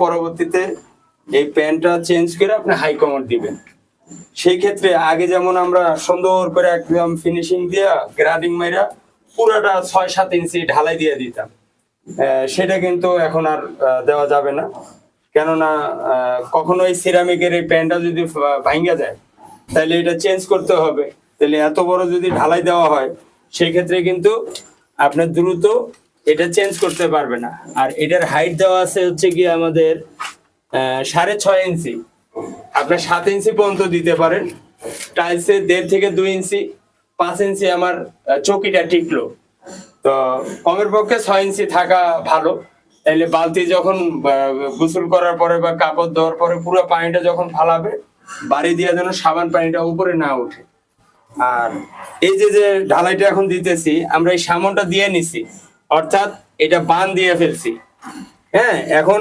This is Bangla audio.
পরবর্তীতে এই প্যান্টটা চেঞ্জ করে আপনি হাই কমান্ড দিবেন। সেই ক্ষেত্রে আগে যেমন আমরা সুন্দর করে একদম ফিনিশিং দিয়া গ্রাডিং মাইরা পুরাটা 6-7 ইঞ্চি ঢালাই দিয়ে দিতাম, সেটা কিন্তু এখন আর দেওয়া যাবে না। কেননা কখনো এই সিরামিকের এই প্যান্টটা যদি ভাঙ্গা যায় তাহলে এটা চেঞ্জ করতে হবে। তাহলে এত বড় যদি ঢালাই দেওয়া হয় সেই ক্ষেত্রে কিন্তু আপনার দ্রুত এটা চেঞ্জ করতে পারবে না। আর এটার হাইট দেওয়া আছে হচ্ছে কি আমাদের 6.5 ইঞ্চি, আপনি 7 ইঞ্চি পর্যন্ত দিতে পারেন। টাইলসে 1.5 থেকে 2 ইঞ্চি, 5 ইঞ্চি আমার চৌকিটা টিকলো, তো কমের পক্ষে 6 ইঞ্চি থাকা ভালো। তাইলে বালতি যখন গোসল করার পরে বা কাপড় ধোয়ার পরে পুরো পানিটা যখন ফালাবে বাড়ি দিয়ে যেন সাবান পানিটা উপরে না ওঠে। আর এই যে যে ঢালাইটা এখন দিতেছি আমরা এই সামনটা দিয়ে নিছি, অর্থাৎ এটা বান দিয়ে ফেলছি। হ্যাঁ, এখন